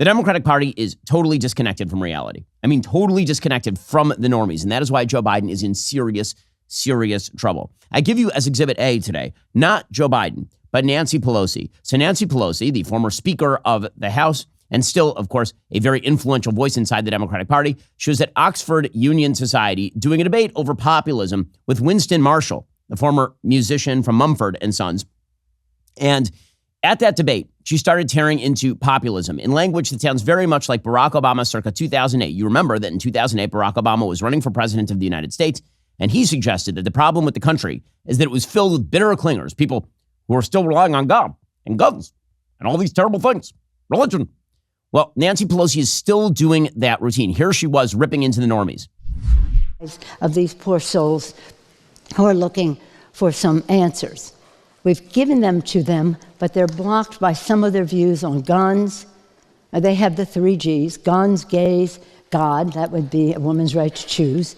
The Democratic Party is totally disconnected from reality. I mean, totally disconnected from the normies. And that is why Joe Biden is in serious, serious trouble. I give you as Exhibit A today, not Joe Biden, but Nancy Pelosi. So Nancy Pelosi, the former Speaker of the House, and still, of course, a very influential voice inside the Democratic Party, she was at Oxford Union Society doing a debate over populism with Winston Marshall, the former musician from Mumford and Sons. And at that debate, she started tearing into populism in language that sounds very much like Barack Obama circa 2008. You remember that in 2008, Barack Obama was running for president of the United States, and he suggested that the problem with the country is that it was filled with bitter clingers, people who are still relying on God and guns and all these terrible things, religion. Well, Nancy Pelosi is still doing that routine. Here she was ripping into the normies. Of these poor souls who are looking for some answers. We've given them to them, but they're blocked by some of their views on guns. They have the 3 Gs, guns, gays, God, that would be a woman's right to choose.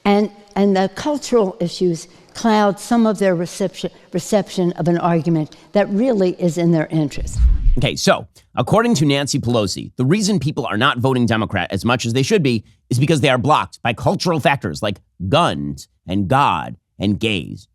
And the cultural issues cloud some of their reception of an argument that really is in their interest. Okay, so according to Nancy Pelosi, the reason people are not voting Democrat as much as they should be is because they are blocked by cultural factors like guns and God and gays.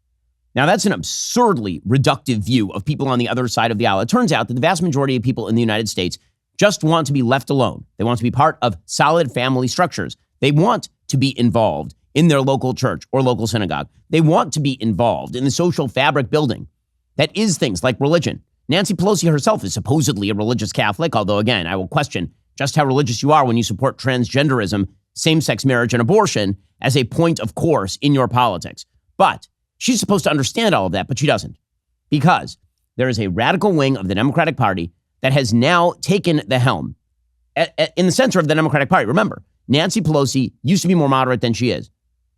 Now, that's an absurdly reductive view of people on the other side of the aisle. It turns out that the vast majority of people in the United States just want to be left alone. They want to be part of solid family structures. They want to be involved in their local church or local synagogue. They want to be involved in the social fabric building that is things like religion. Nancy Pelosi herself is supposedly a religious Catholic, although, again, I will question just how religious you are when you support transgenderism, same-sex marriage, and abortion as a point of course in your politics. But she's supposed to understand all of that, but she doesn't, because there is a radical wing of the Democratic Party that has now taken the helm in the center of the Democratic Party. Remember, Nancy Pelosi used to be more moderate than she is.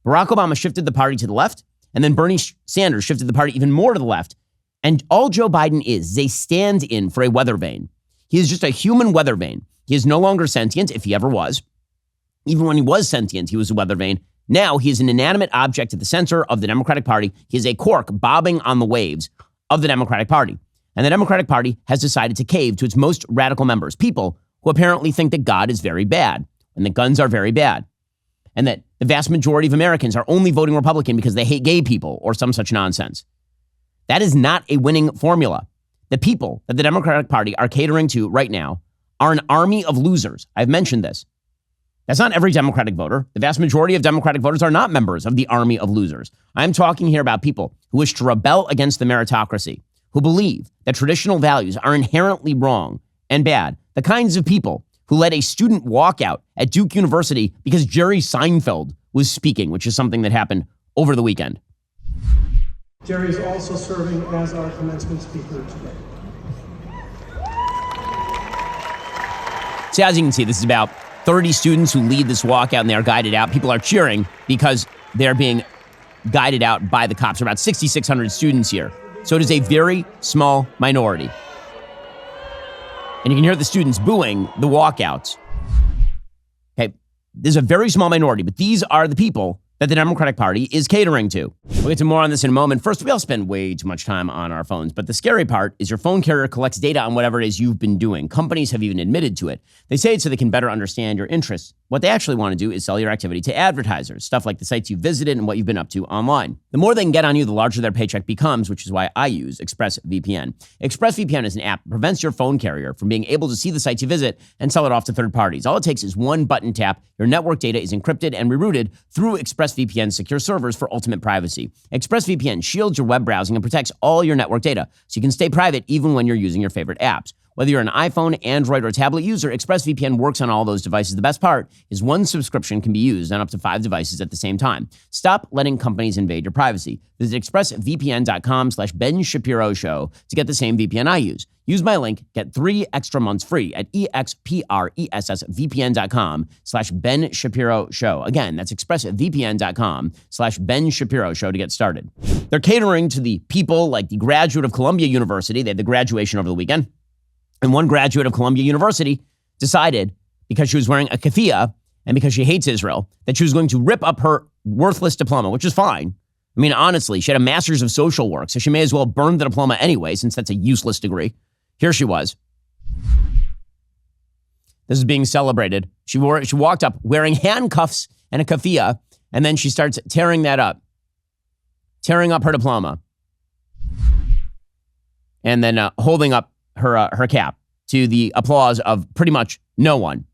Barack Obama shifted the party to the left, and then Bernie Sanders shifted the party even more to the left. And all Joe Biden is a stand-in for a weather vane. He is just a human weather vane. He is no longer sentient, if he ever was. Even when he was sentient, he was a weather vane. Now he is an inanimate object at the center of the Democratic Party. He is a cork bobbing on the waves of the Democratic Party. And the Democratic Party has decided to cave to its most radical members, people who apparently think that God is very bad and that guns are very bad and that the vast majority of Americans are only voting Republican because they hate gay people or some such nonsense. That is not a winning formula. The people that the Democratic Party are catering to right now are an army of losers. I've mentioned this. That's not every Democratic voter. The vast majority of Democratic voters are not members of the army of losers. I'm talking here about people who wish to rebel against the meritocracy, who believe that traditional values are inherently wrong and bad. The kinds of people who led a student walkout at Duke University because Jerry Seinfeld was speaking, which is something that happened over the weekend. Jerry is also serving as our commencement speaker today. So as you can see, this is about 30 students who lead this walkout and they are guided out. People are cheering because they're being guided out by the cops. There are about 6,600 students here. So it is a very small minority. And you can hear the students booing the walkouts. Okay, this is a very small minority, but these are the people that the Democratic Party is catering to. We'll get to more on this in a moment. First, we all spend way too much time on our phones, but the scary part is your phone carrier collects data on whatever it is you've been doing. Companies have even admitted to it. They say it so they can better understand your interests. What they actually want to do is sell your activity to advertisers, stuff like the sites you've visited and what you've been up to online. The more they can get on you, the larger their paycheck becomes, which is why I use ExpressVPN. ExpressVPN is an app that prevents your phone carrier from being able to see the sites you visit and sell it off to third parties. All it takes is one button tap. Your network data is encrypted and rerouted through ExpressVPN's secure servers for ultimate privacy. ExpressVPN shields your web browsing and protects all your network data, so you can stay private even when you're using your favorite apps. Whether you're an iPhone, Android, or tablet user, ExpressVPN works on all those devices. The best part is one subscription can be used on up to 5 devices at the same time. Stop letting companies invade your privacy. Visit expressvpn.com/Ben Shapiro Show to get the same VPN I use. Use my link, get 3 extra months free at expressvpn.com/Ben Shapiro Show. Again, that's expressvpn.com/Ben Shapiro Show to get started. They're catering to the people like the graduate of Columbia University. They had the graduation over the weekend. And one graduate of Columbia University decided, because she was wearing a keffiyeh and because she hates Israel, that she was going to rip up her worthless diploma, which is fine. I mean, honestly, she had a master's of social work, so she may as well burn the diploma anyway, since that's a useless degree. Here she was. This is being celebrated. She walked up wearing handcuffs and a keffiyeh, and then she starts tearing up her diploma, and then holding up her cap to the applause of pretty much no one.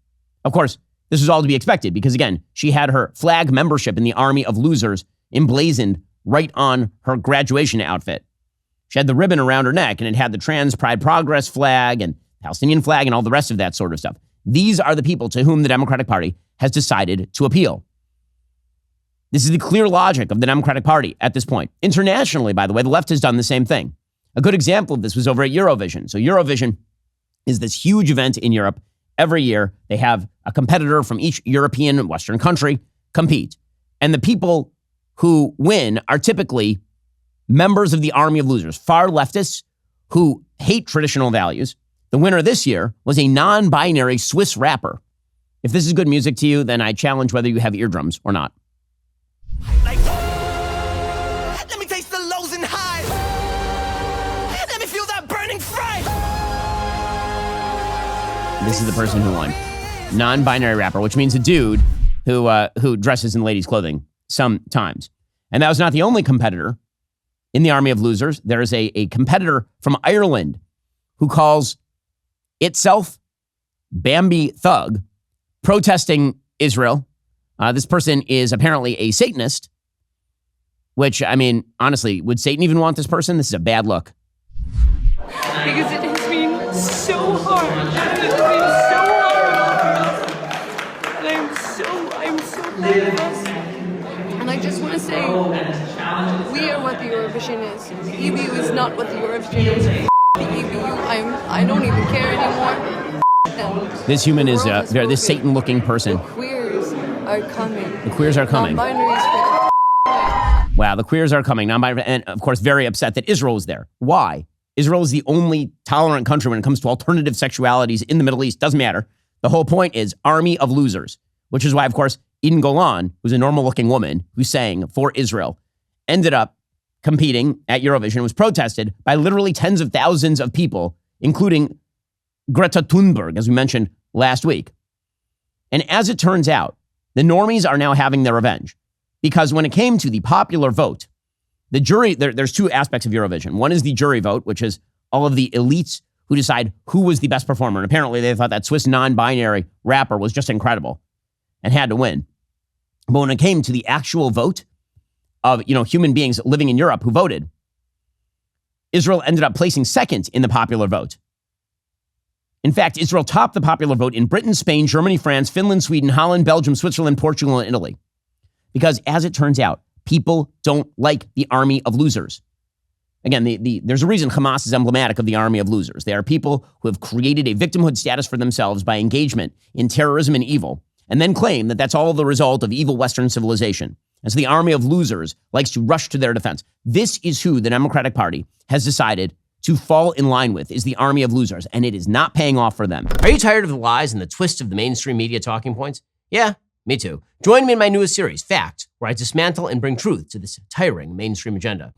Of course, this was all to be expected because, again, she had her flag membership in the Army of Losers emblazoned right on her graduation outfit. She had the ribbon around her neck, and it had the Trans Pride Progress flag and Palestinian flag and all the rest of that sort of stuff. These are the people to whom the Democratic Party has decided to appeal. This is the clear logic of the Democratic Party at this point. Internationally, by the way, the left has done the same thing. A good example of this was over at Eurovision. So Eurovision is this huge event in Europe. Every year, they have a competitor from each European and Western country compete. And the people who win are typically members of the Army of Losers, far leftists who hate traditional values. The winner this year was a non-binary Swiss rapper. If this is good music to you, then I challenge whether you have eardrums or not. Like, let me taste the lows and highs. Let me feel that burning fire. This is the person who won. Non-binary rapper, which means a dude who dresses in ladies' clothing sometimes. And that was not the only competitor in the Army of Losers. There is a competitor from Ireland who calls itself Bambi Thug, protesting Israel. This person is apparently a Satanist, which, I mean, honestly, would Satan even want this person? This is a bad look. Because it has been so hard. It has been so hard. And I'm so proud of us. And I just want to say, we are what the Eurovision is. The EBU is not what the Eurovision is. The EBU, I don't even care anymore. This human is, this Satan-looking person. The queers are coming. The queers are coming. Non-binaries. Wow, the queers are coming. Non-binary, and of course, very upset that Israel is there. Why? Israel is the only tolerant country when it comes to alternative sexualities in the Middle East. Doesn't matter. The whole point is Army of Losers, which is why, of course, Eden Golan, who's a normal-looking woman who sang for Israel, ended up competing at Eurovision. It was protested by literally tens of thousands of people, including Greta Thunberg, as we mentioned last week. And as it turns out, the normies are now having their revenge. Because when it came to the popular vote, the jury, there's two aspects of Eurovision. One is the jury vote, which is all of the elites who decide who was the best performer. And apparently they thought that Swiss non-binary rapper was just incredible and had to win. But when it came to the actual vote of, human beings living in Europe who voted, Israel ended up placing second in the popular vote. In fact, Israel topped the popular vote in Britain, Spain, Germany, France, Finland, Sweden, Holland, Belgium, Switzerland, Portugal, and Italy. Because as it turns out, people don't like the Army of Losers. Again, there's a reason Hamas is emblematic of the Army of Losers. They are people who have created a victimhood status for themselves by engagement in terrorism and evil, and then claim that that's all the result of evil Western civilization. And so the Army of Losers likes to rush to their defense. This is who the Democratic Party has decided to fall in line with, is the Army of Losers, and it is not paying off for them. Are you tired of the lies and the twists of the mainstream media talking points? Yeah, me too. Join me in my newest series, Fact, where I dismantle and bring truth to this tiring mainstream agenda.